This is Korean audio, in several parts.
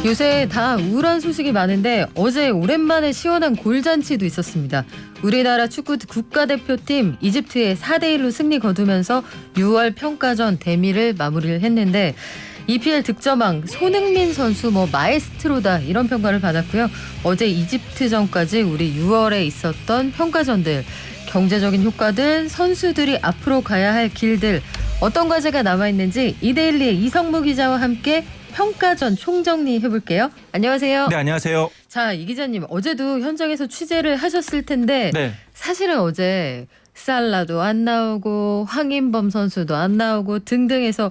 요새 다 우울한 소식이 많은데 어제 오랜만에 시원한 골잔치도 있었습니다. 우리나라 축구 국가대표팀 이집트에 4대1로 승리 거두면서 6월 평가전 대미를 마무리를 했는데 EPL 득점왕 손흥민 선수 마에스트로다 이런 평가를 받았고요. 어제 이집트전까지 우리 6월에 있었던 평가전들, 경제적인 효과들, 선수들이 앞으로 가야 할 길들, 어떤 과제가 남아있는지 이데일리의 이성무 기자와 함께 평가전 총정리해볼게요. 안녕하세요. 네, 안녕하세요. 자, 이 기자님 어제도 현장에서 취재를 하셨을 텐데 네. 사실은 어제 살라도 안 나오고 황인범 선수도 안 나오고 등등 해서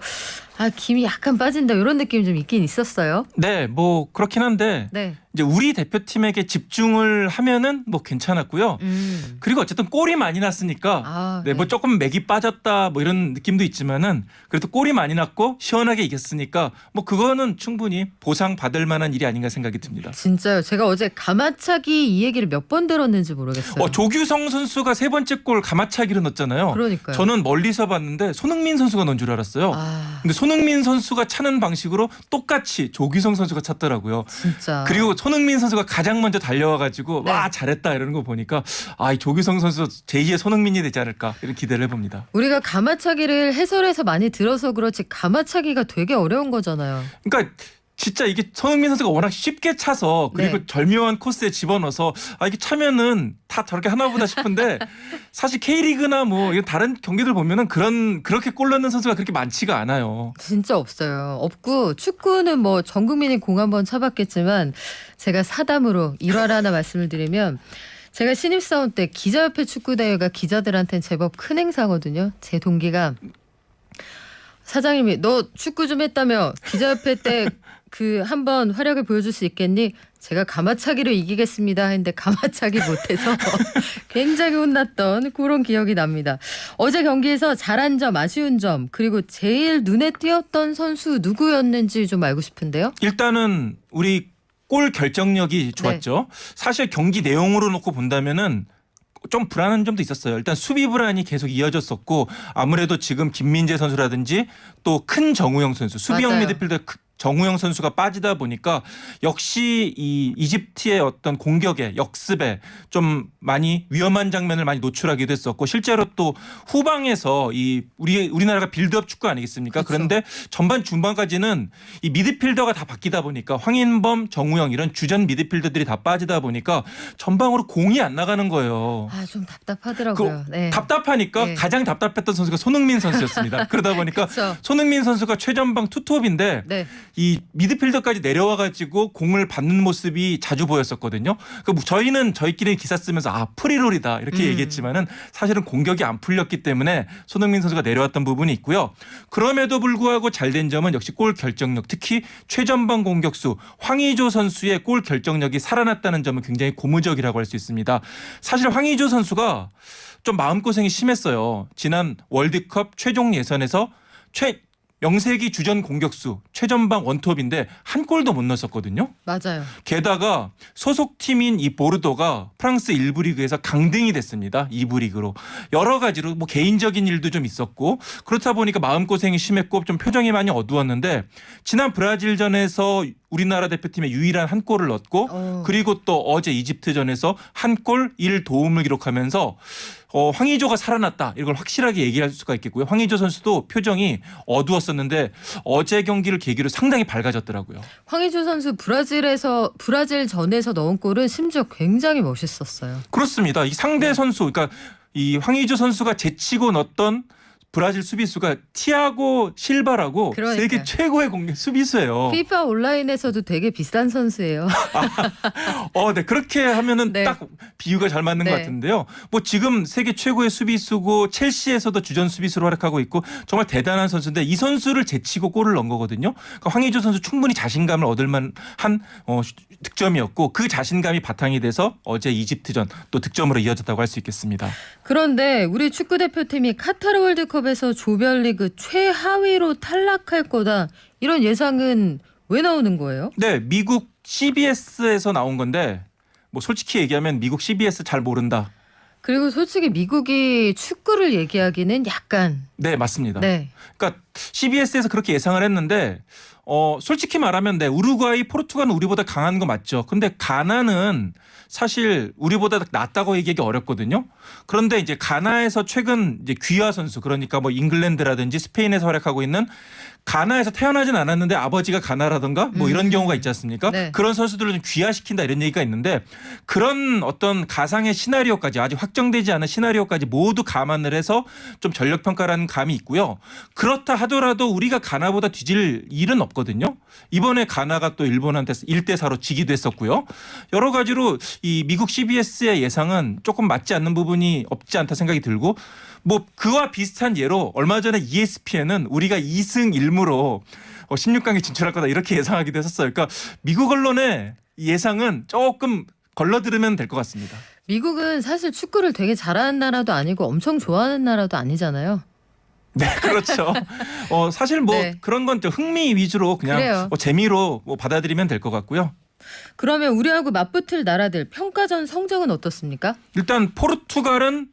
김이 약간 빠진다 이런 느낌이 좀 있긴 있었어요. 네, 그렇긴 한데 네. 이제 우리 대표팀에게 집중을 하면은 괜찮았고요. 그리고 어쨌든 골이 많이 났으니까 네. 조금 맥이 빠졌다 이런 느낌도 있지만은 그래도 골이 많이 났고 시원하게 이겼으니까 그거는 충분히 보상 받을 만한 일이 아닌가 생각이 듭니다. 진짜요. 제가 어제 가마차기 이 얘기를 몇 번 들었는지 모르겠어요. 조규성 선수가 세 번째 골 가마차기로 넣었잖아요. 그러니까요. 저는 멀리서 봤는데 손흥민 선수가 넣은 줄 알았어요. 근데 손흥민 선수가 차는 방식으로 똑같이 조규성 선수가 찼더라고요. 진짜. 그리고 손흥민 선수가 가장 먼저 달려와가지고 네. 와 잘했다 이러는 거 보니까 이 조규성 선수 제2의 손흥민이 되지 않을까 이런 기대를 해봅니다. 우리가 가마차기를 해설에서 많이 들어서 그렇지 가마차기가 되게 어려운 거잖아요. 그러니까 진짜 이게 손흥민 선수가 워낙 쉽게 차서 그리고 네. 절묘한 코스에 집어넣어서 이게 차면은 다 저렇게 하나보다 싶은데 사실 K리그나 이런 다른 경기들 보면은 그렇게 골 넣는 선수가 그렇게 많지가 않아요. 진짜 없어요. 없고 축구는 전 국민이 공 한번 차봤겠지만 제가 사담으로 일화를 하나 말씀을 드리면 제가 신입사원 때 기자협회 축구대회가 기자들한테는 제법 큰 행사거든요. 제 동기가 사장님이 너 축구 좀 했다며 기자협회 때 한번 활약을 보여줄 수 있겠니? 제가 가마차기로 이기겠습니다 했는데 가마차기 못해서 굉장히 혼났던 그런 기억이 납니다. 어제 경기에서 잘한 점, 아쉬운 점, 그리고 제일 눈에 띄었던 선수 누구였는지 좀 알고 싶은데요. 일단은 우리 골 결정력이 좋았죠. 사실 경기 내용으로 놓고 본다면은 좀 불안한 점도 있었어요. 일단 수비 불안이 계속 이어졌었고 아무래도 지금 김민재 선수라든지 또 큰 정우영 선수, 수비형 맞아요. 미드필더 정우영 선수가 빠지다 보니까 역시 이 이집트의 어떤 공격에 역습에 좀 많이 위험한 장면을 많이 노출하기도 했었고 실제로 또 후방에서 우리나라가 빌드업 축구 아니겠습니까? 그렇죠. 그런데 전반 중반까지는 이 미드필더가 다 바뀌다 보니까 황인범, 정우영 이런 주전 미드필더들이 다 빠지다 보니까 전방으로 공이 안 나가는 거예요. 좀 답답하더라고요. 네. 답답하니까 네. 가장 답답했던 선수가 손흥민 선수였습니다. 그러다 보니까 그쵸. 손흥민 선수가 최전방 투톱인데 네. 이 미드필더까지 내려와가지고 공을 받는 모습이 자주 보였었거든요. 저희는 저희끼리 기사 쓰면서 프리롤이다 이렇게 얘기했지만은 사실은 공격이 안 풀렸기 때문에 손흥민 선수가 내려왔던 부분이 있고요. 그럼에도 불구하고 잘된 점은 역시 골 결정력, 특히 최전방 공격수 황의조 선수의 골 결정력이 살아났다는 점은 굉장히 고무적이라고 할 수 있습니다. 사실 황의조 선수가 좀 마음고생이 심했어요. 지난 월드컵 최종 예선에서 명세기 주전 공격수 최전방 원톱인데 한 골도 못 넣었었거든요. 맞아요. 게다가 소속팀인 이 보르도가 프랑스 1부 리그에서 강등이 됐습니다. 2부 리그로. 여러 가지로 개인적인 일도 좀 있었고 그렇다 보니까 마음고생이 심했고 좀 표정이 많이 어두웠는데 지난 브라질전에서 우리나라 대표팀의 유일한 한 골을 넣었고 그리고 또 어제 이집트전에서 한 골 1도움을 기록하면서 황의조가 살아났다 이걸 확실하게 얘기할 수가 있겠고요. 황의조 선수도 표정이 어두웠었는데 어제 경기를 계기로 상당히 밝아졌더라고요. 황의조 선수 브라질전에서 넣은 골은 심지어 굉장히 멋있었어요. 그렇습니다. 이 상대 선수 그러니까 이 황의조 선수가 제치고 넣었던 브라질 수비수가 티아고 실바라고 그러니까요. 세계 최고의 수비수예요. FIFA 온라인에서도 되게 비싼 선수예요. 네 그렇게 하면은 네. 딱 비유가 잘 맞는 네. 것 같은데요. 지금 세계 최고의 수비수고 첼시에서도 주전 수비수로 활약하고 있고 정말 대단한 선수인데 이 선수를 제치고 골을 넣은 거거든요. 그러니까 황의조 선수 충분히 자신감을 얻을 만한 득점이었고 그 자신감이 바탕이 돼서 어제 이집트전 또 득점으로 이어졌다고 할 수 있겠습니다. 그런데 우리 축구 대표팀이 카타르 월드컵에서 조별리그 최하위로 탈락할 거다 이런 예상은 왜 나오는 거예요? 네, 미국 CBS에서 나온 건데 솔직히 얘기하면 미국 CBS 잘 모른다. 그리고 솔직히 미국이 축구를 얘기하기는 약간 네, 맞습니다. 네. 그러니까 CBS에서 그렇게 예상을 했는데 솔직히 말하면 우루과이, 포르투갈은 우리보다 강한 거 맞죠. 근데 가나는 사실 우리보다 낫다고 얘기하기 어렵거든요. 그런데 이제 가나에서 최근 이제 귀화 선수, 그러니까 뭐 잉글랜드라든지 스페인에서 활약하고 있는, 가나에서 태어나진 않았는데 아버지가 가나라던가 뭐 이런 경우가 있지 않습니까? 네. 그런 선수들을 좀 귀화시킨다 이런 얘기가 있는데, 그런 어떤 가상의 시나리오까지, 아직 확정되지 않은 시나리오까지 모두 감안을 해서 좀 전력 평가라는 감이 있고요. 그렇다 하더라도 우리가 가나보다 뒤질 일은 없거든요. 이번에 가나가 또 일본한테 1대4로 지기도 했었고요. 여러 가지로 이 미국 CBS의 예상은 조금 맞지 않는 부분이 없지 않다 생각이 들고, 뭐 그와 비슷한 예로 얼마 전에 ESPN은 우리가 2승 1무로 16강에 진출할 거다 이렇게 예상하기도 했었어요. 그러니까 미국 언론의 예상은 조금 걸러들으면 될 것 같습니다. 미국은 사실 축구를 되게 잘하는 나라도 아니고 엄청 좋아하는 나라도 아니잖아요. 네, 그렇죠. 사실 뭐 네. 그런 건 좀 흥미 위주로 그냥 그래요. 재미로 뭐 받아들이면 될 것 같고요. 그러면 우리하고 맞붙을 나라들 평가전 성적은 어떻습니까? 일단 포르투갈은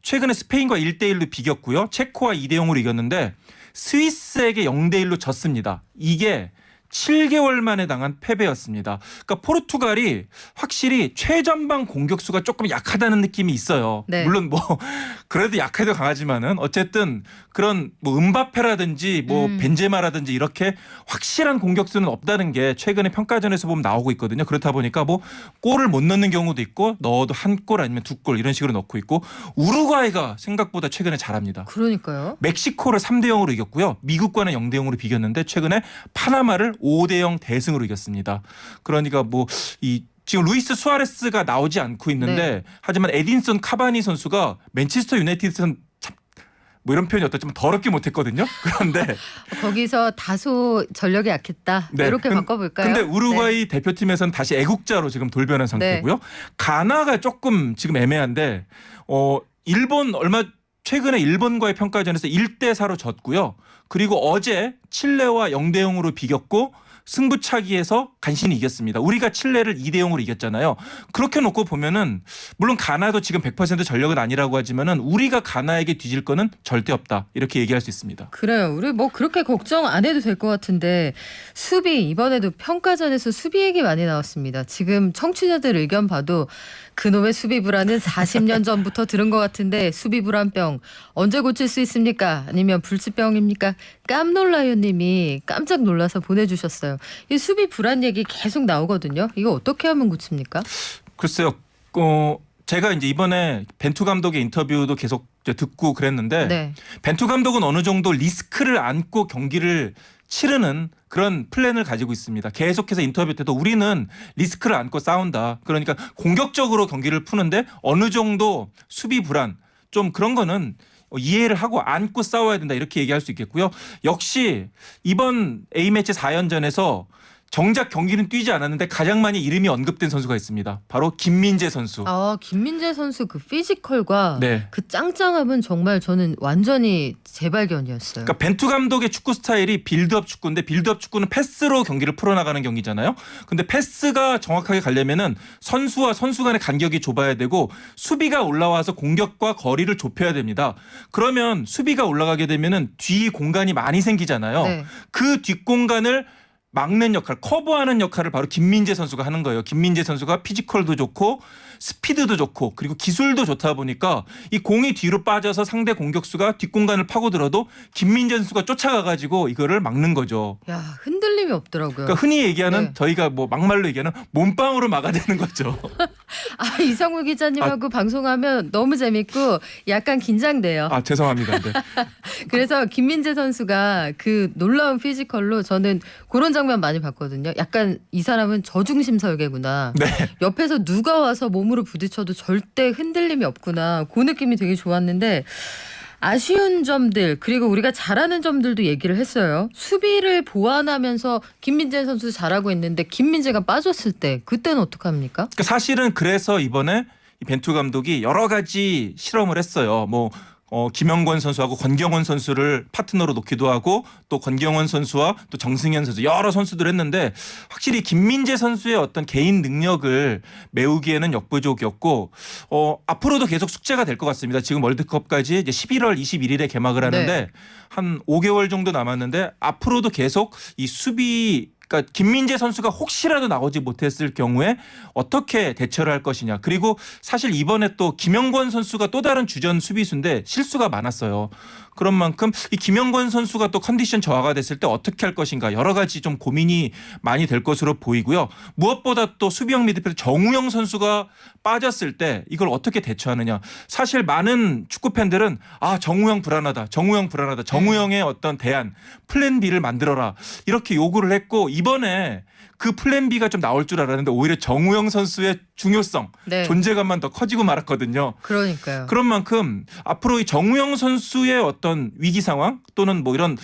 최근에 스페인과 1대1로 비겼고요. 체코와 2대0으로 이겼는데 스위스에게 0대1로 졌습니다. 이게 7개월 만에 당한 패배였습니다. 그러니까 포르투갈이 확실히 최전방 공격수가 조금 약하다는 느낌이 있어요. 네. 물론 뭐 그래도 약해도 강하지만은 어쨌든 그런 뭐 음바페라든지 뭐 벤제마라든지 이렇게 확실한 공격수는 없다는 게 최근에 평가전에서 보면 나오고 있거든요. 그렇다 보니까 뭐 골을 못 넣는 경우도 있고 넣어도 한 골 아니면 두 골 이런 식으로 넣고 있고, 우루과이가 생각보다 최근에 잘합니다. 그러니까요. 멕시코를 3대0으로 이겼고요. 미국과는 0대0으로 비겼는데 최근에 파나마를 5대0 대승으로 이겼습니다. 그러니까 뭐 지금 루이스 수아레스가 나오지 않고 있는데 네. 하지만 에딘슨 카바니 선수가 맨체스터 유나이티드에서는 참 뭐 이런 표현이 어떻지만 더럽게 못했거든요. 그런데 거기서 다소 전력이 약했다. 네. 이렇게 바꿔볼까요? 근데 우루과이 대표팀에서는 다시 애국자로 지금 돌변한 상태고요. 가나가 조금 지금 애매한데 일본 최근에 일본과의 평가전에서 1대4로 졌고요. 그리고 어제 칠레와 0대0으로 비겼고 승부차기에서 간신히 이겼습니다. 우리가 칠레를 2대0으로 이겼잖아요. 그렇게 놓고 보면은 물론 가나도 지금 100% 전력은 아니라고 하지만은 우리가 가나에게 뒤질 거는 절대 없다. 이렇게 얘기할 수 있습니다. 그래요. 우리 뭐 그렇게 걱정 안 해도 될 것 같은데, 수비 이번에도 평가전에서 수비 얘기 많이 나왔습니다. 지금 청취자들 의견 봐도 그놈의 수비 불안은 40년 전부터 들은 것 같은데 수비 불안병 언제 고칠 수 있습니까? 아니면 불치병입니까? 깜놀라요님이 깜짝 놀라서 보내주셨어요. 이 수비 불안 얘기 계속 나오거든요. 이거 어떻게 하면 고칩니까? 글쎄요. 제가 이제 이번에 벤투 감독의 인터뷰도 계속 듣고 그랬는데 네. 벤투 감독은 어느 정도 리스크를 안고 경기를 치르는 그런 플랜을 가지고 있습니다. 계속해서 인터뷰 때도 우리는 리스크를 안고 싸운다. 그러니까 공격적으로 경기를 푸는데 어느 정도 수비 불안 좀 그런 거는 이해를 하고 안고 싸워야 된다. 이렇게 얘기할 수 있겠고요. 역시 이번 A매치 4연전에서 정작 경기는 뛰지 않았는데 가장 많이 이름이 언급된 선수가 있습니다. 바로 김민재 선수. 김민재 선수 그 피지컬과 네. 그 짱짱함은 정말 저는 완전히 재발견이었어요. 그러니까 벤투 감독의 축구 스타일이 빌드업 축구인데, 빌드업 축구는 패스로 경기를 풀어나가는 경기잖아요. 근데 패스가 정확하게 가려면은 선수와 선수 간의 간격이 좁아야 되고 수비가 올라와서 공격과 거리를 좁혀야 됩니다. 그러면 수비가 올라가게 되면은 뒤 공간이 많이 생기잖아요. 네. 그 뒷공간을 막는 역할, 커버하는 역할을 바로 김민재 선수가 하는 거예요. 김민재 선수가 피지컬도 좋고 스피드도 좋고 그리고 기술도 좋다 보니까 이 공이 뒤로 빠져서 상대 공격수가 뒷공간을 파고들어도 김민재 선수가 쫓아가가지고 이거를 막는 거죠. 야, 흔들림이 없더라고요. 그러니까 흔히 얘기하는 네. 저희가 뭐 막말로 얘기하는 몸빵으로 막아대는 거죠. 이상우 기자님하고 방송하면 너무 재밌고 약간 긴장돼요. 죄송합니다. 네. 그래서 김민재 선수가 그 놀라운 피지컬로 저는 그런 장면 많이 봤거든요. 약간 이 사람은 저중심 설계구나. 네. 옆에서 누가 와서 몸으로 부딪혀도 절대 흔들림이 없구나. 그 느낌이 되게 좋았는데, 아쉬운 점들 그리고 우리가 잘하는 점들도 얘기를 했어요. 수비를 보완하면서 김민재 선수 잘하고 있는데 김민재가 빠졌을 때 그때는 어떡합니까? 그러니까 사실은 그래서 이번에 이 벤투 감독이 여러 가지 실험을 했어요. 뭐 김영권 선수하고 권경원 선수를 파트너로 놓기도 하고 또 권경원 선수와 또 정승현 선수 여러 선수들 했는데 확실히 김민재 선수의 어떤 개인 능력을 메우기에는 역부족이었고 앞으로도 계속 숙제가 될 것 같습니다. 지금 월드컵까지 이제 11월 21일에 개막을 하는데 네. 한 5개월 정도 남았는데 앞으로도 계속 이 수비 그러니까 김민재 선수가 혹시라도 나오지 못했을 경우에 어떻게 대처를 할 것이냐. 그리고 사실 이번에 또 김영권 선수가 또 다른 주전 수비수인데 실수가 많았어요. 그런 만큼 이 김영권 선수가 또 컨디션 저하가 됐을 때 어떻게 할 것인가 여러 가지 좀 고민이 많이 될 것으로 보이고요. 무엇보다 또 수비형 미드필더 정우영 선수가 빠졌을 때 이걸 어떻게 대처하느냐. 사실 많은 축구 팬들은 정우영 불안하다. 정우영 불안하다. 정우영의 어떤 대안 플랜 B를 만들어라. 이렇게 요구를 했고 이번에 그 플랜 B가 좀 나올 줄 알았는데 오히려 정우영 선수의 중요성, 네. 존재감만 더 커지고 말았거든요. 그러니까요. 그런 만큼 앞으로 이 정우영 선수의 어떤 위기 상황 또는 뭐 이런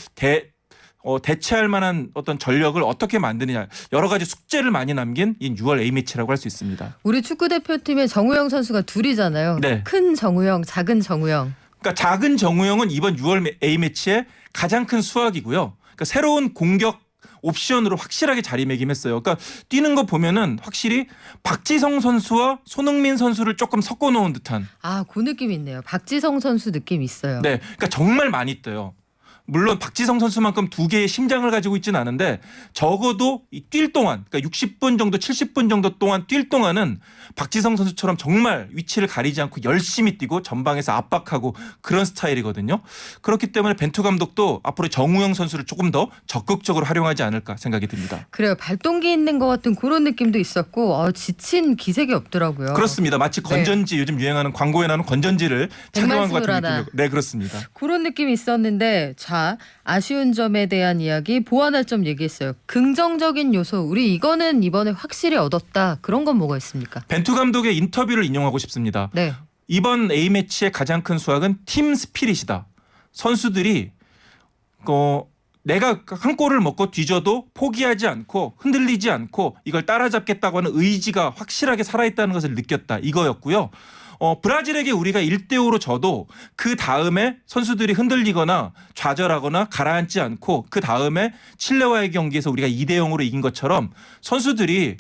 대체할 만한 어떤 전력을 어떻게 만드느냐 여러 가지 숙제를 많이 남긴 이 6월 A매치라고 할 수 있습니다. 우리 축구 대표팀에 정우영 선수가 둘이잖아요. 네. 큰 정우영, 작은 정우영. 그러니까 작은 정우영은 이번 6월 A매치의 가장 큰 수확이고요. 그러니까 새로운 공격 옵션으로 확실하게 자리매김했어요. 그러니까 뛰는 거 보면은 확실히 박지성 선수와 손흥민 선수를 조금 섞어놓은 듯한. 그 느낌 있네요. 박지성 선수 느낌 있어요. 네, 그러니까 정말 많이 떠요. 물론 박지성 선수만큼 두 개의 심장을 가지고 있지는 않은데 적어도 뛸 동안 그러니까 60분 정도 70분 정도 동안 뛸 동안은 박지성 선수처럼 정말 위치를 가리지 않고 열심히 뛰고 전방에서 압박하고 그런 스타일이거든요. 그렇기 때문에 벤투 감독도 앞으로 정우영 선수를 조금 더 적극적으로 활용하지 않을까 생각이 듭니다. 그래요. 발동기 있는 것 같은 그런 느낌도 있었고 지친 기색이 없더라고요. 그렇습니다. 마치 건전지 요즘 유행하는 광고에 나오는 건전지를 착용한 것 같은 느낌이고. 네, 그렇습니다. 그런 느낌이 있었는데 아쉬운 점에 대한 이야기 보완할 점 얘기했어요. 긍정적인 요소 우리 이거는 이번에 확실히 얻었다. 그런 건 뭐가 있습니까? 벤투 감독의 인터뷰를 인용하고 싶습니다. 네. 이번 A매치의 가장 큰 수확은 팀 스피릿이다. 선수들이 내가 한 골을 먹고 뒤져도 포기하지 않고 흔들리지 않고 이걸 따라잡겠다고 하는 의지가 확실하게 살아있다는 것을 느꼈다. 이거였고요. 브라질에게 우리가 1대5로 져도 그 다음에 선수들이 흔들리거나 좌절하거나 가라앉지 않고 그 다음에 칠레와의 경기에서 우리가 2대0으로 이긴 것처럼 선수들이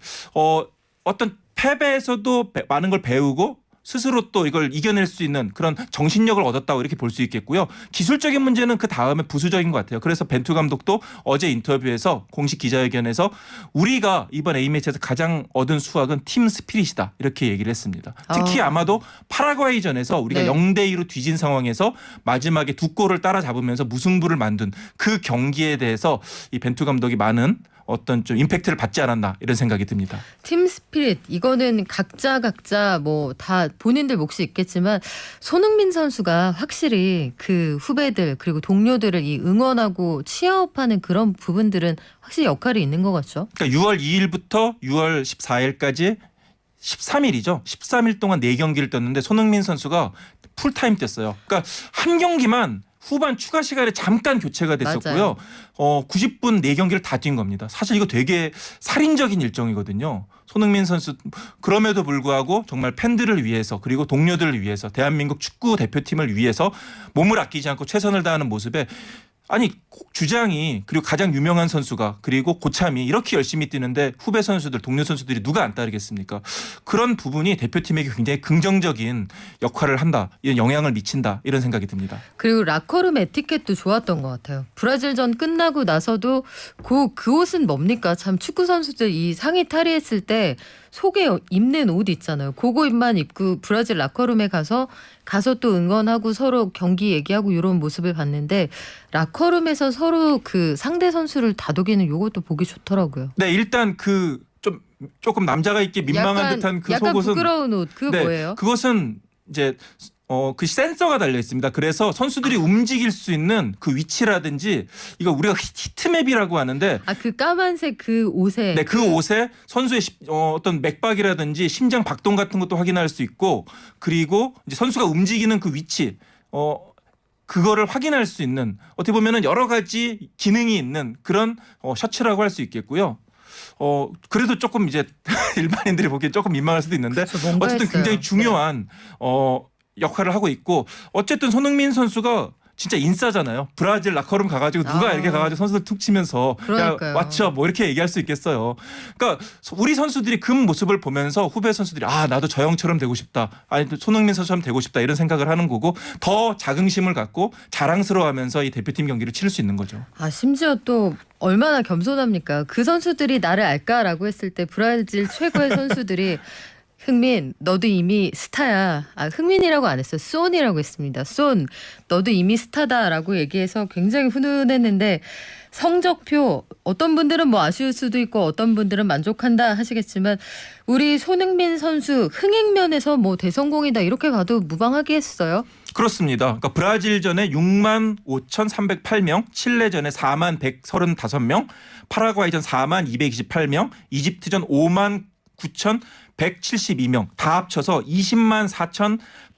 어떤 패배에서도 많은 걸 배우고 스스로 또 이걸 이겨낼 수 있는 그런 정신력을 얻었다고 이렇게 볼 수 있겠고요. 기술적인 문제는 그 다음에 부수적인 것 같아요. 그래서 벤투 감독도 어제 인터뷰에서 공식 기자회견에서 우리가 이번 A매치에서 가장 얻은 수확은 팀 스피릿이다 이렇게 얘기를 했습니다. 특히 아마도 파라과이전에서 우리가 네. 0대2로 뒤진 상황에서 마지막에 두 골을 따라잡으면서 무승부를 만든 그 경기에 대해서 이 벤투 감독이 많은 어떤 좀 임팩트를 받지 않았나 이런 생각이 듭니다. 팀 스피릿 이거는 각자 뭐 다 본인들 몫이 있겠지만 손흥민 선수가 확실히 그 후배들 그리고 동료들을 응원하고 치아업하는 그런 부분들은 확실히 역할이 있는 것 같죠. 그러니까 6월 2일부터 6월 14일까지 13일이죠. 13일 동안 4경기를 떴는데 손흥민 선수가 풀타임 뛰었어요. 그러니까 한 경기만 후반 추가 시간에 잠깐 교체가 됐었고요. 90분 4경기를 다 뛴 겁니다. 사실 이거 되게 살인적인 일정이거든요. 손흥민 선수 그럼에도 불구하고 정말 팬들을 위해서 그리고 동료들을 위해서 대한민국 축구 대표팀을 위해서 몸을 아끼지 않고 최선을 다하는 모습에 주장이 그리고 가장 유명한 선수가 그리고 고참이 이렇게 열심히 뛰는데 후배 선수들 동료 선수들이 누가 안 따르겠습니까? 그런 부분이 대표팀에게 굉장히 긍정적인 역할을 한다. 이런 영향을 미친다. 이런 생각이 듭니다. 그리고 라커룸 에티켓도 좋았던 것 같아요. 브라질전 끝나고 나서도 그 옷은 뭡니까? 참 축구 선수들 이 상의 탈의했을 때 속에 입는 옷 있잖아요. 그거 입만 입고 브라질 라커룸에 가서 또 응원하고 서로 경기 얘기하고 이런 모습을 봤는데 라커룸에서 서로 그 상대 선수를 다독이는 요것도 보기 좋더라고요. 네, 일단 조금 남자가 입기 민망한 듯한 그 약간 속옷은 부끄러운 옷 그거 뭐예요? 그것은 이제 그 센서가 달려 있습니다. 그래서 선수들이 움직일 수 있는 그 위치라든지 이거 우리가 히트맵이라고 하는데 그 까만색 그 옷에 네, 그 옷에 선수의 어떤 맥박이라든지 심장 박동 같은 것도 확인할 수 있고 그리고 이제 선수가 움직이는 그 위치 그거를 확인할 수 있는 어떻게 보면은 여러 가지 기능이 있는 그런 셔츠라고 할 수 있겠고요. 그래도 조금 이제 일반인들이 보기엔 조금 민망할 수도 있는데 그쵸, 뭔가 어쨌든 했어요. 굉장히 중요한 역할을 하고 있고 어쨌든 손흥민 선수가 진짜 인싸잖아요. 브라질 라커룸 가가지고 누가 이렇게 가가지고 선수들 툭 치면서 야 왓츠업 뭐 이렇게 얘기할 수 있겠어요. 그러니까 우리 선수들이 그 모습을 보면서 후배 선수들이 아 나도 저 형처럼 되고 싶다. 아니 손흥민 선수처럼 되고 싶다 이런 생각을 하는 거고 더 자긍심을 갖고 자랑스러워하면서 이 대표팀 경기를 치를 수 있는 거죠. 아 심지어 또 얼마나 겸손합니까? 그 선수들이 나를 알까라고 했을 때 브라질 최고의 선수들이 흥민 너도 이미 스타야. 아 흥민이라고 안 했어요. 쏜이라고 했습니다. 쏜 너도 이미 스타다라고 얘기해서 굉장히 훈훈했는데 성적표 어떤 분들은 뭐 아쉬울 수도 있고 어떤 분들은 만족한다 하시겠지만 우리 손흥민 선수 흥행면에서 뭐 대성공이다 이렇게 봐도 무방하게 했어요. 그렇습니다. 그러니까 브라질전에 6만 5,308명, 칠레전에 4만 135명, 파라과이전 4만 228명, 이집트전 5만 9,172명 다 합쳐서 20만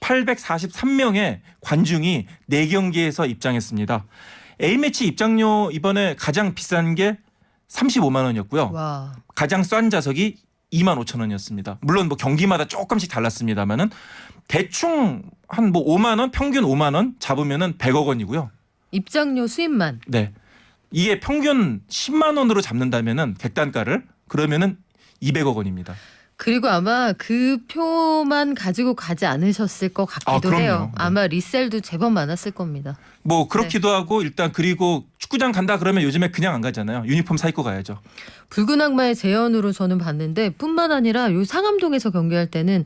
4,843명의 관중이 4경기에서 입장했습니다. A매치 입장료 이번에 가장 비싼 게 35만 원이었고요. 와. 가장 싼 좌석이 2만 5천 원이었습니다. 물론 뭐 경기마다 조금씩 달랐습니다만은 대충 한 뭐 5만 원, 평균 5만 원 잡으면은 100억 원이고요. 입장료 수입만. 네. 이게 평균 10만 원으로 잡는다면은 객단가를 그러면은 200억 원입니다. 그리고 아마 그 표만 가지고 가지 않으셨을 것 같기도 그럼요. 해요. 네. 아마 리셀도 제법 많았을 겁니다. 뭐 그렇기도 하고 일단 그리고 축구장 간다 그러면 요즘에 그냥 안 가잖아요. 유니폼 사 입고 가야죠. 붉은 악마의 재현으로 저는 봤는데 뿐만 아니라 요 상암동에서 경기할 때는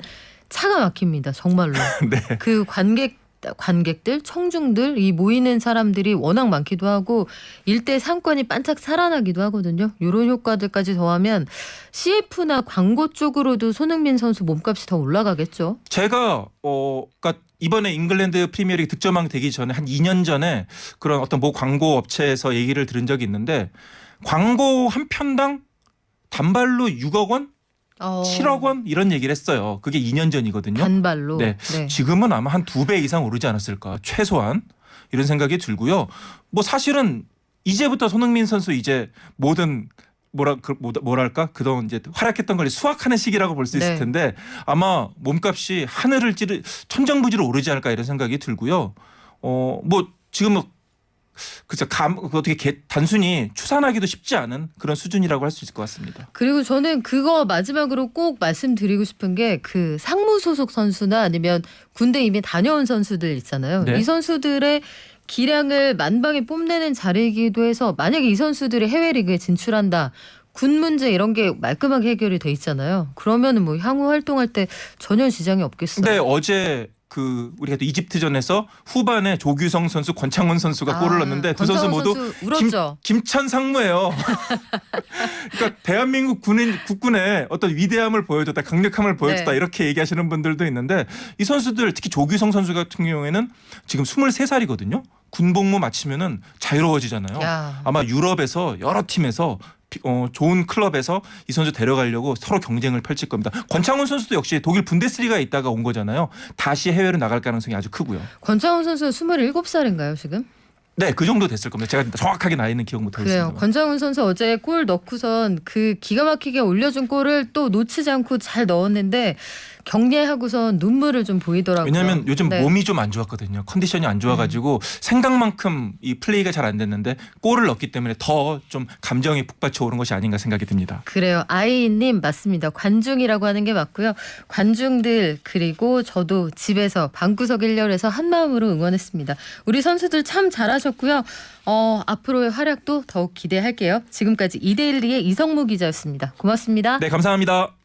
차가 막힙니다. 정말로. 네. 그 관객들, 청중들, 이 모이는 사람들이 워낙 많기도 하고 일대 상권이 반짝 살아나기도 하거든요. 이런 효과들까지 더하면 CF나 광고 쪽으로도 손흥민 선수 몸값이 더 올라가겠죠. 제가 그러니까 이번에 잉글랜드 프리미어리그 득점왕 되기 전에 한 2년 전에 그런 어떤 모 광고 업체에서 얘기를 들은 적이 있는데 광고 한 편당 단발로 6억 원, 7억 원 이런 얘기를 했어요. 그게 2년 전이거든요. 단발로. 네. 지금은 아마 한 2배 이상 오르지 않았을까 최소한 이런 생각이 들고요. 뭐 사실은 이제부터 손흥민 선수 이제 모든 뭐랄까 그동안 이제 활약했던 걸 수확하는 시기라고 볼 수 있을 네. 텐데 아마 몸값이 하늘을 찌르 천정부지로 오르지 않을까 이런 생각이 들고요. 뭐 지금 뭐 그죠 어떻게 단순히 추산하기도 쉽지 않은 그런 수준이라고 할 수 있을 것 같습니다. 그리고 저는 그거 마지막으로 꼭 말씀드리고 싶은 게 그 상무 소속 선수나 아니면 군대 이미 다녀온 선수들 있잖아요. 네. 이 선수들의 기량을 만방에 뽐내는 자리이기도 해서 만약에 이 선수들이 해외 리그에 진출한다. 군 문제 이런 게 말끔하게 해결이 돼 있잖아요. 그러면은 뭐 향후 활동할 때 전혀 지장이 없겠어요. 근데 어제 우리가 또 이집트전에서 후반에 조규성 선수, 권창훈 선수가 골을 넣었는데 두 선수 모두 울었죠. 김천 상무예요. 그러니까 대한민국 국군의 어떤 위대함을 보여줬다, 강력함을 보여줬다 네. 이렇게 얘기하시는 분들도 있는데 이 선수들 특히 조규성 선수 같은 경우에는 지금 23살이거든요. 군복무 마치면은 자유로워지잖아요. 야. 아마 유럽에서 여러 팀에서 좋은 클럽에서 이 선수 데려가려고 서로 경쟁을 펼칠 겁니다. 권창훈 선수도 역시 독일 분데스리가에 있다가 온 거잖아요. 다시 해외로 나갈 가능성이 아주 크고요. 권창훈 선수 27살인가요 지금? 네, 그 정도 됐을 겁니다. 제가 정확하게 나이는 기억 못하겠습니다. 그래요. 권창훈 선수 어제 골 넣고선 그 기가 막히게 올려준 골을 또 놓치지 않고 잘 넣었는데 경례하고선 눈물을 좀 보이더라고요. 왜냐하면 요즘 네. 몸이 좀 안 좋았거든요. 컨디션이 안 좋아가지고 생각만큼 이 플레이가 잘 안 됐는데 골을 넣었기 때문에 더 좀 감정이 북받쳐 오른 것이 아닌가 생각이 듭니다. 그래요. 아이님 맞습니다. 관중이라고 하는 게 맞고요. 관중들 그리고 저도 집에서 방구석 일렬에서 한마음으로 응원했습니다. 우리 선수들 참 잘하셨고요. 앞으로의 활약도 더욱 기대할게요. 지금까지 2대1리의 이성무 기자였습니다. 고맙습니다. 네, 감사합니다.